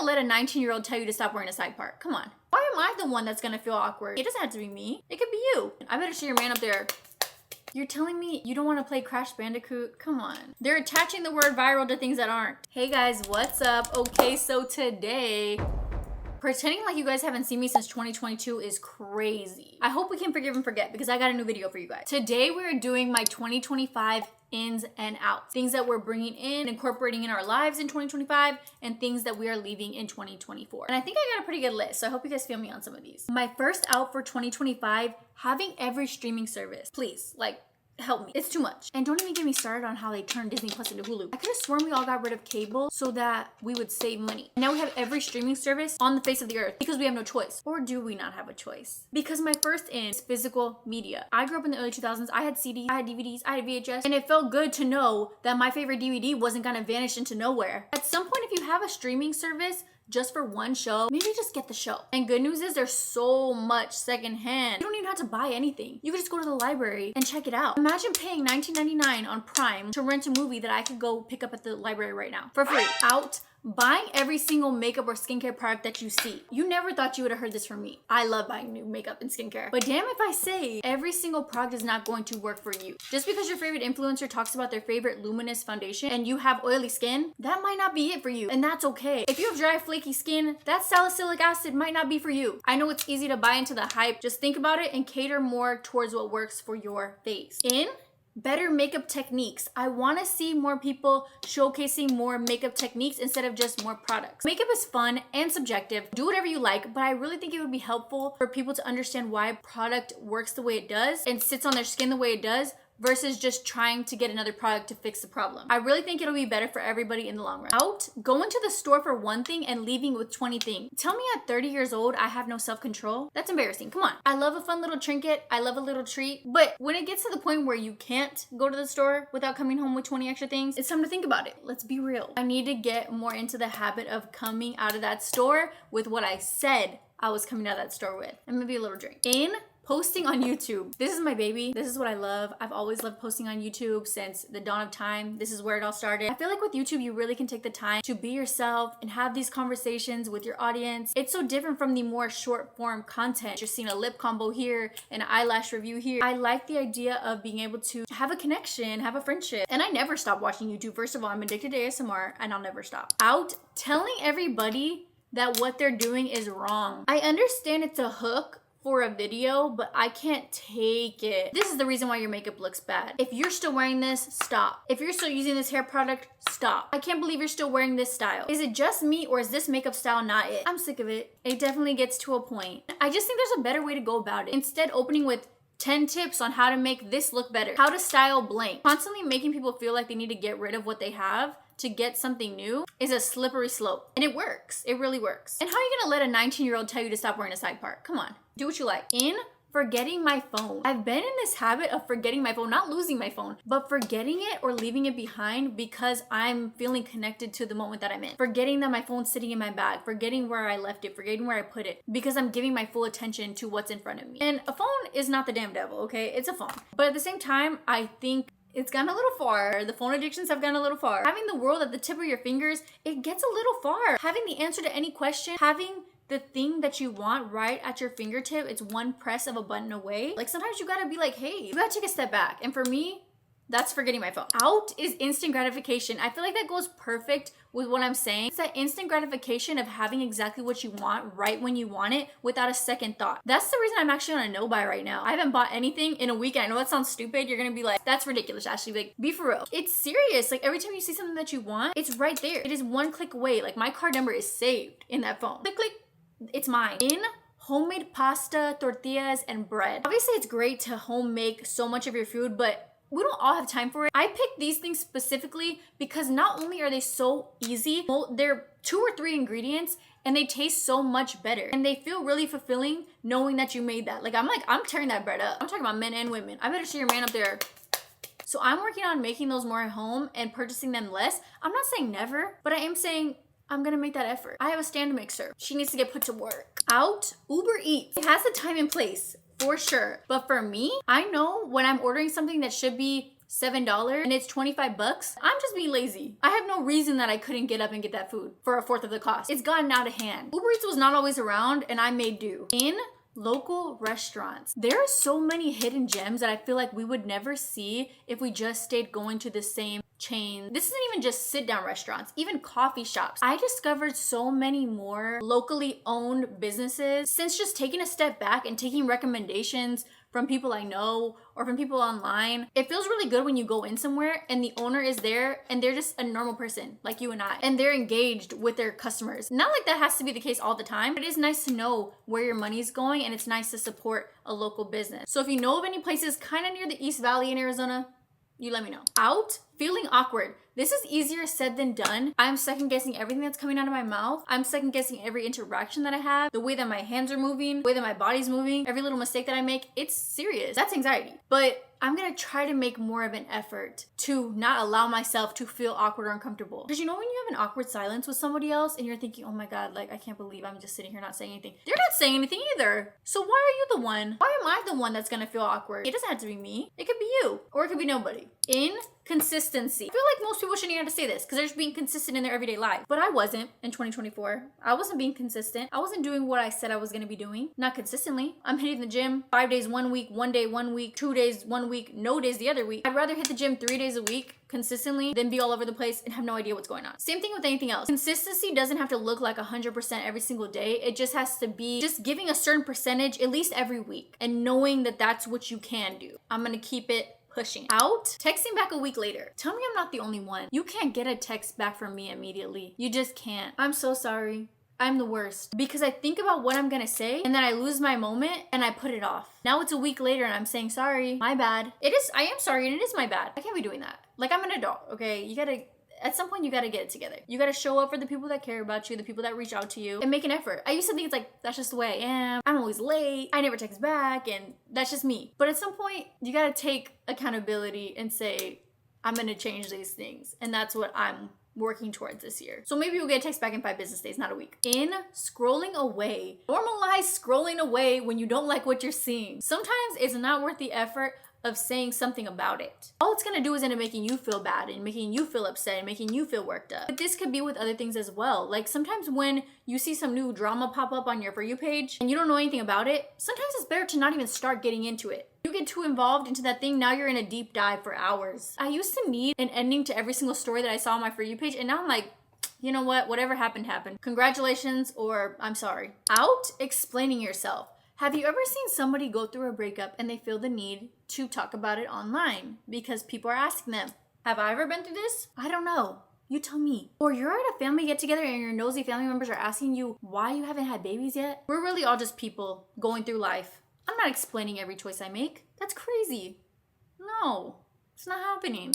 gonna let a 19-year-old tell you to stop wearing a side part? Come on. Why am I the one that's gonna feel awkward? It doesn't have to be me. It could be you. I better see your man up there. You're telling me you don't want to play Crash Bandicoot? Come on. They're attaching the word viral to things that aren't. Hey guys, what's up? Okay, so today, pretending like you guys haven't seen me since 2022 is crazy. I hope we can forgive and forget because I got a new video for you guys. Today we're doing my 2025 ins and outs. Things that we're bringing in, incorporating in our lives in 2025, and things that we are leaving in 2024. And I think I got a pretty good list, so I hope you guys feel me on some of these. My first out for 2025, having every streaming service. Please, help me. It's too much. And don't even get me started on how they turned Disney Plus into Hulu. I could have sworn we all got rid of cable so that we would save money. Now we have every streaming service on the face of the earth because we have no choice. Or do we not have a choice? Because my first in is physical media. I grew up in the early 2000s. I had CDs, I had DVDs, I had VHS, and it felt good to know that my favorite DVD wasn't gonna vanish into nowhere. At some point, if you have a streaming service, just for one show, maybe just get the show. And good news is there's so much secondhand. You don't even have to buy anything. You could just go to the library and check it out. Imagine paying $19.99 on Prime to rent a movie that I could go pick up at the library right now for free. Out. Buying every single makeup or skincare product that you see. You never thought you would have heard this from me. I love buying new makeup and skincare. But damn if I say every single product is not going to work for you. Just because your favorite influencer talks about their favorite luminous foundation and you have oily skin, that might not be it for you. And that's okay. If you have dry, flaky skin, that salicylic acid might not be for you. I know it's easy to buy into the hype. Just think about it and cater more towards what works for your face. Better makeup techniques. I want to see more people showcasing more makeup techniques instead of just more products. Makeup is fun and subjective. Do whatever you like, but I really think it would be helpful for people to understand why a product works the way it does and sits on their skin the way it does versus just trying to get another product to fix the problem. I really think it'll be better for everybody in the long run. Out, going to the store for one thing and leaving with 20 things. Tell me at 30 years old I have no self-control? That's embarrassing. Come on. I love a fun little trinket. I love a little treat. But when it gets to the point where you can't go to the store without coming home with 20 extra things, it's time to think about it. Let's be real. I need to get more into the habit of coming out of that store with what I said I was coming out of that store with. And maybe a little drink. Posting on YouTube. This is my baby. This is what I love. I've always loved posting on YouTube since the dawn of time. This is where it all started. I feel like with YouTube, you really can take the time to be yourself and have these conversations with your audience. It's so different from the more short form content. You're seeing a lip combo here, an eyelash review here. I like the idea of being able to have a connection, have a friendship. And I never stop watching YouTube. First of all, I'm addicted to ASMR and I'll never stop. Out, telling everybody that what they're doing is wrong. I understand it's a hook for a video, but I can't take it. This is the reason why your makeup looks bad. If you're still wearing this, stop. If you're still using this hair product, stop. I can't believe you're still wearing this style. Is it just me or is this makeup style not it? I'm sick of it. It definitely gets to a point. I just think there's a better way to go about it. Instead, opening with 10 tips on how to make this look better. How to style blank. Constantly making people feel like they need to get rid of what they have to get something new is a slippery slope. And it works. It really works. And how are you gonna let a 19-year-old tell you to stop wearing a side part? Come on. Do what you like. Forgetting my phone. I've been in this habit of forgetting my phone, not losing my phone, but forgetting it or leaving it behind because I'm feeling connected to the moment that I'm in. Forgetting that my phone's sitting in my bag, forgetting where I left it, forgetting where I put it, because I'm giving my full attention to what's in front of me. And a phone is not the damn devil, okay? It's a phone. But at the same time, I think it's gone a little far. The phone addictions have gone a little far. Having the world at the tip of your fingers, it gets a little far. Having the answer to any question, having the thing that you want right at your fingertip, it's one press of a button away. Like sometimes you gotta be like, hey, you gotta take a step back. And for me, that's forgetting my phone. Out is instant gratification. I feel like that goes perfect with what I'm saying. It's that instant gratification of having exactly what you want right when you want it without a second thought. That's the reason I'm actually on a no buy right now. I haven't bought anything in a week. And I know that sounds stupid. You're gonna be like, that's ridiculous, Ashley. Like, be for real. It's serious. Like every time you see something that you want, it's right there. It is one click away. Like my card number is saved in that phone. Click, click, it's mine. Homemade pasta, tortillas, and bread. Obviously, it's great to home make so much of your food, but we don't all have time for it. I picked these things specifically because not only are they so easy, they're 2 or 3 ingredients and they taste so much better. And they feel really fulfilling knowing that you made that. I'm tearing that bread up. I'm talking about men and women. I better see your man up there. So I'm working on making those more at home and purchasing them less. I'm not saying never, but I am saying I'm gonna make that effort. I have a stand mixer. She needs to get put to work. Out, Uber Eats. It has a time and place for sure. But for me, I know when I'm ordering something that should be $7 and it's 25 bucks, I'm just being lazy. I have no reason that I couldn't get up and get that food for a fourth of the cost. It's gotten out of hand. Uber Eats was not always around and I made do. In local restaurants, there are so many hidden gems that I feel like we would never see if we just stayed going to the same chain. This isn't even just sit down restaurants, even coffee shops. I discovered so many more locally owned businesses since just taking a step back and taking recommendations from people I know or from people online. It feels really good when you go in somewhere and the owner is there and they're just a normal person like you and I, and they're engaged with their customers. Not like that has to be the case all the time, but it is nice to know where your money's going and it's nice to support a local business. So if you know of any places kind of near the East Valley in Arizona, you let me know. Out, feeling awkward. This is easier said than done. I'm second guessing everything that's coming out of my mouth. I'm second guessing every interaction that I have, the way that my hands are moving, the way that my body's moving, every little mistake that I make. It's serious. That's anxiety. But I'm gonna try to make more of an effort to not allow myself to feel awkward or uncomfortable. Because you know when you have an awkward silence with somebody else and you're thinking, oh my God, like I can't believe I'm just sitting here not saying anything. They're not saying anything either. So why are you the one? Why am I the one that's gonna feel awkward? It doesn't have to be me. It could be you or it could be nobody. Inconsistency. I feel like most people shouldn't have to say this because they're just being consistent in their everyday life. But I wasn't in 2024. I wasn't being consistent. I wasn't doing what I said I was going to be doing. Not consistently. I'm hitting the gym 5 days 1 week, 1 day 1 week, 2 days 1 week, no days the other week. I'd rather hit the gym 3 days a week consistently than be all over the place and have no idea what's going on. Same thing with anything else. Consistency doesn't have to look like 100% every single day. It just has to be just giving a certain percentage at least every week and knowing that that's what you can do. I'm going to keep it pushing. Out, texting back a week later. Tell me I'm not the only one. You can't get a text back from me immediately. You just can't. I'm so sorry. I'm the worst. Because I think about what I'm gonna say and then I lose my moment and I put it off. Now it's a week later and I'm saying sorry. My bad. I am sorry and it is my bad. I can't be doing that. Like I'm an adult, okay? At some point, you gotta get it together. You gotta show up for the people that care about you, the people that reach out to you, and make an effort. I used to think it's like, that's just the way I am. I'm always late. I never text back, and that's just me. But at some point, you gotta take accountability and say, I'm gonna change these things. And that's what I'm working towards this year. So maybe you'll get a text back in 5 business days, not a week. Scrolling away. Normalize scrolling away when you don't like what you're seeing. Sometimes it's not worth the effort of saying something about it. All it's gonna do is end up making you feel bad and making you feel upset and making you feel worked up. But this could be with other things as well. Like sometimes when you see some new drama pop up on your For You page and you don't know anything about it, sometimes it's better to not even start getting into it. You get too involved into that thing, now you're in a deep dive for hours. I used to need an ending to every single story that I saw on my For You page, and now I'm like, you know what? Whatever happened, happened. Congratulations, or I'm sorry. Out, explaining yourself. Have you ever seen somebody go through a breakup and they feel the need to talk about it online because people are asking them? Have I ever been through this? I don't know. You tell me. Or you're at a family get together and your nosy family members are asking you why you haven't had babies yet? We're really all just people going through life. I'm not explaining every choice I make. That's crazy. No, it's not happening.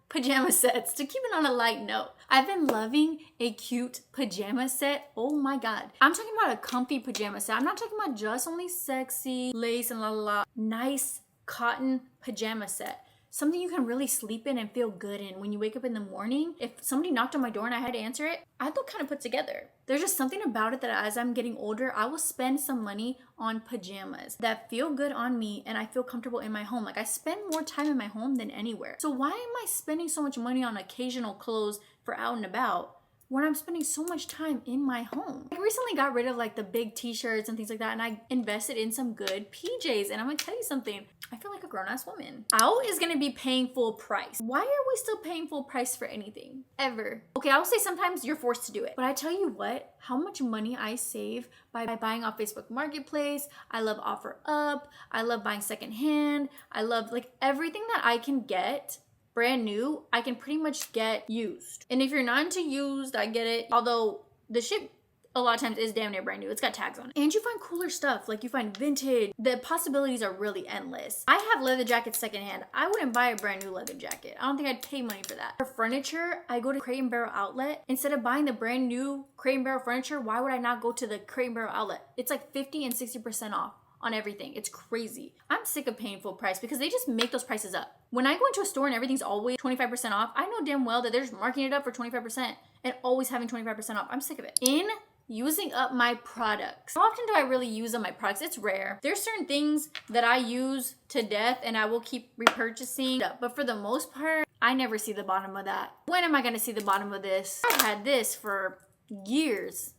Pajama sets. To keep it on a light note, I've been loving a cute pajama set. Oh my God. I'm talking about a comfy pajama set. I'm not talking about just only sexy lace and la la la. Nice cotton pajama set. Something you can really sleep in and feel good in when you wake up in the morning. If somebody knocked on my door and I had to answer it, I'd look kind of put together. There's just something about it that as I'm getting older, I will spend some money on pajamas that feel good on me and I feel comfortable in my home. Like I spend more time in my home than anywhere. So why am I spending so much money on occasional clothes for out and about when I'm spending so much time in my home? I recently got rid of like the big t-shirts and things like that and I invested in some good PJs, and I'm gonna tell you something, I feel like a grown-ass woman. Out is gonna be paying full price. Why are we still paying full price for anything? Ever. Okay, I will say sometimes you're forced to do it, but I tell you what, how much money I save by buying off Facebook Marketplace. I love OfferUp. I love buying secondhand. I love like everything that I can get brand new, I can pretty much get used. And if you're not into used, I get it. Although the shit a lot of times is damn near brand new. It's got tags on it. And you find cooler stuff, like you find vintage. The possibilities are really endless. I have leather jackets secondhand. I wouldn't buy a brand new leather jacket. I don't think I'd pay money for that. For furniture, I go to Crate & Barrel outlet. Instead of buying the brand new Crate & Barrel furniture, why would I not go to the Crate & Barrel outlet? It's like 50 and 60% off on everything. It's crazy. I'm sick of paying full price because they just make those prices up. When I go into a store and everything's always 25% off, I know damn well that they're just marking it up for 25% and always having 25% off. I'm sick of it. using up my products. How often do I really use up my products? It's rare. There's certain things that I use to death and I will keep repurchasing, but for the most part, I never see the bottom of that. When am I gonna see the bottom of this? I've had this for years.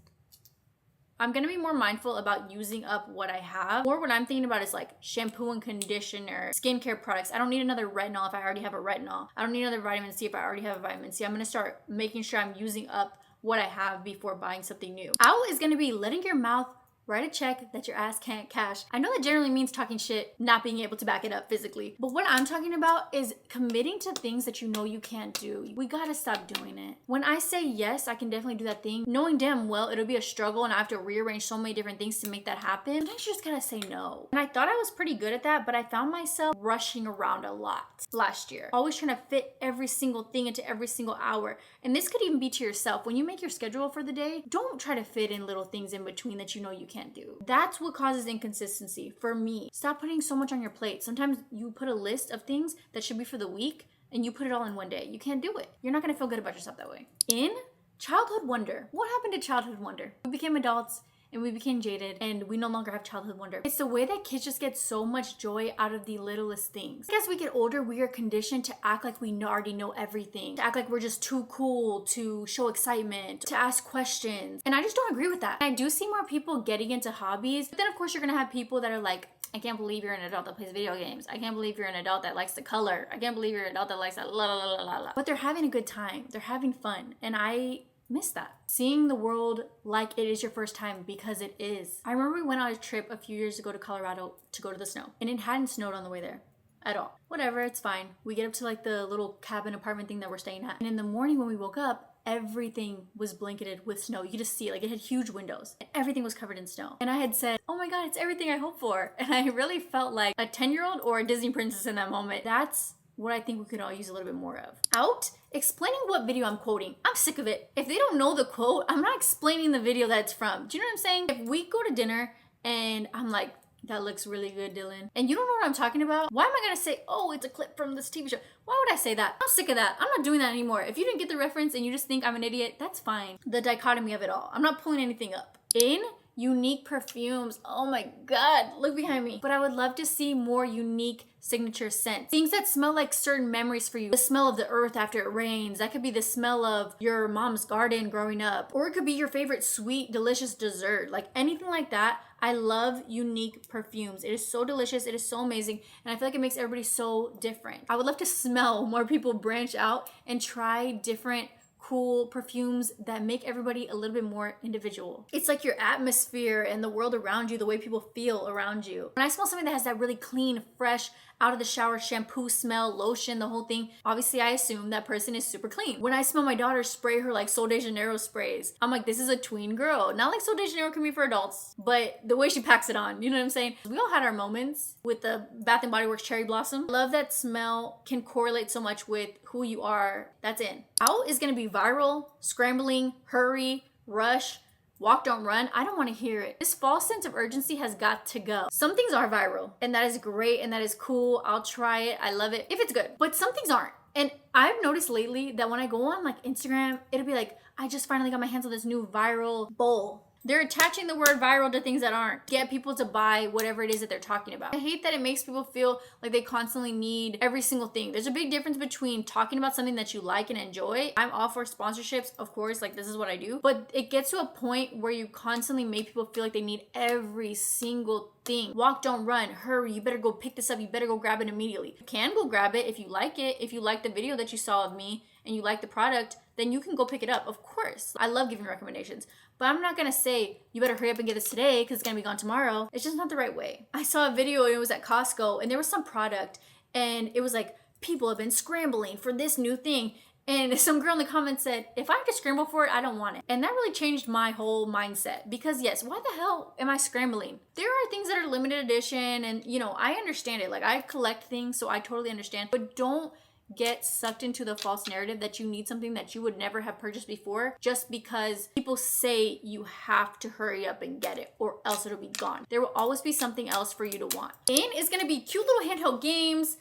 I'm gonna be more mindful about using up what I have. More what I'm thinking about is like shampoo and conditioner, skincare products. I don't need another retinol if I already have a retinol. I don't need another vitamin C if I already have a vitamin C. I'm gonna start making sure I'm using up what I have before buying something new. Out is gonna be letting your mouth write a check that your ass can't cash. I know that generally means talking shit, not being able to back it up physically. But what I'm talking about is committing to things that you know you can't do. We gotta stop doing it. When I say yes, I can definitely do that thing, knowing damn well it'll be a struggle and I have to rearrange so many different things to make that happen, sometimes you just gotta say no. And I thought I was pretty good at that, but I found myself rushing around a lot last year. Always trying to fit every single thing into every single hour. And this could even be to yourself. When you make your schedule for the day, don't try to fit in little things in between that you know you can't do. That's what causes inconsistency for me. Stop putting so much on your plate. Sometimes you put a list of things that should be for the week and you put it all in one day. You can't do it. You're not gonna feel good about yourself that way. In childhood wonder. What happened to childhood wonder? We became adults and we became jaded and we no longer have childhood wonder. It's the way that kids just get so much joy out of the littlest things. As we get older, we are conditioned to act like we already know everything, to act like we're just too cool, to show excitement, to ask questions. And I just don't agree with that. I do see more people getting into hobbies, but then of course you're gonna have people that are like, I can't believe you're an adult that plays video games. I can't believe you're an adult that likes to color. I can't believe you're an adult that likes that la la la la la. But they're having a good time. They're having fun. And I miss that. Seeing the world like it is your first time, because it is. I remember we went on a trip a few years ago to Colorado to go to the snow, and it hadn't snowed on the way there at all. Whatever, it's fine. We get up to like the little cabin apartment thing that we're staying at, and in the morning when we woke up, everything was blanketed with snow. You could just see it, like it had huge windows and everything was covered in snow. And I had said, oh my God, it's everything I hope for. And I really felt like a 10-year-old or a Disney princess in that moment. That's what I think we could all use a little bit more of. Out, explaining what video I'm quoting. I'm sick of it. If they don't know the quote, I'm not explaining the video that it's from. Do you know what I'm saying? If we go to dinner and I'm like, that looks really good, Dylan, and you don't know what I'm talking about, why am I gonna say, oh, it's a clip from this TV show? Why would I say that? I'm sick of that. I'm not doing that anymore. If you didn't get the reference and you just think I'm an idiot, that's fine. The dichotomy of it all. I'm not pulling anything up. In unique perfumes. Oh my God, look behind me. But I would love to see more unique signature scents. Things that smell like certain memories for you. The smell of the earth after it rains. That could be the smell of your mom's garden growing up. Or it could be your favorite sweet, delicious dessert. Like anything like that. I love unique perfumes. It is so delicious. It is so amazing. And I feel like it makes everybody so different. I would love to smell more people branch out and try different cool perfumes that make everybody a little bit more individual. It's like your atmosphere and the world around you, the way people feel around you. When I smell something that has that really clean, fresh, out of the shower shampoo smell, lotion, the whole thing, obviously I assume that person is super clean. When I smell my daughter spray her like Sol de Janeiro sprays, I'm like, this is a tween girl. Not like Sol de Janeiro can be for adults, but the way she packs it on, you know what I'm saying? We all had our moments with the Bath & Body Works Cherry Blossom. Love that smell can correlate so much with who you are. That's in. Out is gonna be viral, scrambling, hurry, rush, walk, don't run. I don't want to hear it. This false sense of urgency has got to go. Some things are viral and that is great and that is cool. I'll try it. I love it if it's good, but some things aren't. And I've noticed lately that when I go on like Instagram, it'll be like, I just finally got my hands on this new viral bowl. They're attaching the word viral to things that aren't. Get people to buy whatever it is that they're talking about. I hate that it makes people feel like they constantly need every single thing. There's a big difference between talking about something that you like and enjoy. I'm all for sponsorships, of course, like this is what I do. But it gets to a point where you constantly make people feel like they need every single thing. Walk, don't run, hurry, you better go pick this up, you better go grab it immediately. You can go grab it if you like it. If you like the video that you saw of me and you like the product, then you can go pick it up, of course. I love giving recommendations, but I'm not gonna say, you better hurry up and get this today because it's gonna be gone tomorrow. It's just not the right way. I saw a video and it was at Costco and there was some product and it was like, people have been scrambling for this new thing. And some girl in the comments said, if I have to scramble for it, I don't want it. And that really changed my whole mindset because yes, why the hell am I scrambling? There are things that are limited edition and you know, I understand it. Like I collect things, so I totally understand, but don't get sucked into the false narrative that you need something that you would never have purchased before just because people say you have to hurry up and get it or else it'll be gone. There will always be something else for you to want. And it's gonna be cute little handheld games,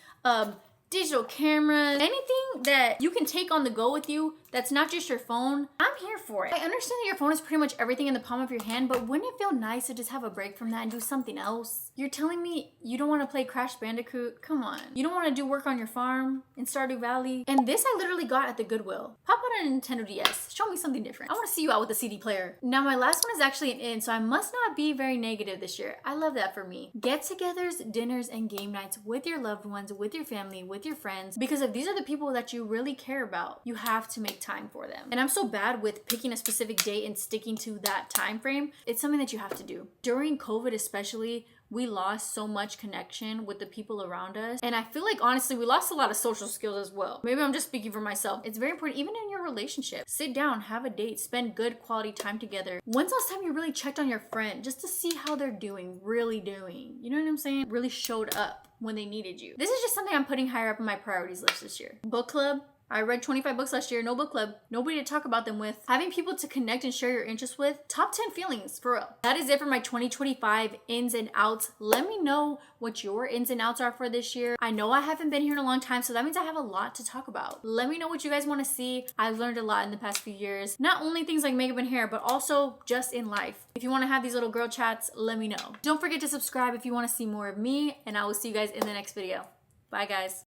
digital cameras, anything that you can take on the go with you that's not just your phone, I'm here for it. I understand that your phone is pretty much everything in the palm of your hand, but wouldn't it feel nice to just have a break from that and do something else? You're telling me you don't want to play Crash Bandicoot? Come on. You don't want to do work on your farm in Stardew Valley? And this I literally got at the Goodwill. Pop out a Nintendo DS. Show me something different. I want to see you out with a CD player. Now my last one is actually an in, so I must not be very negative this year. I love that for me. Get-togethers, dinners, and game nights with your loved ones, with your family, with your friends, because if these are the people that you really care about, you have to make time for them. And I'm so bad with picking a specific date and sticking to that time frame. It's something that you have to do. During COVID especially, we lost so much connection with the people around us. And I feel like, honestly, we lost a lot of social skills as well. Maybe I'm just speaking for myself. It's very important, even in your relationship. Sit down, have a date, spend good quality time together. When's the last time you really checked on your friend just to see how they're doing, really doing? You know what I'm saying? Really showed up when they needed you. This is just something I'm putting higher up on my priorities list this year. Book club. I read 25 books last year, no book club, nobody to talk about them with. Having people to connect and share your interests with. Top 10 feelings, for real. That is it for my 2025 ins and outs. Let me know what your ins and outs are for this year. I know I haven't been here in a long time, so that means I have a lot to talk about. Let me know what you guys want to see. I've learned a lot in the past few years. Not only things like makeup and hair, but also just in life. If you want to have these little girl chats, let me know. Don't forget to subscribe if you want to see more of me, and I will see you guys in the next video. Bye, guys.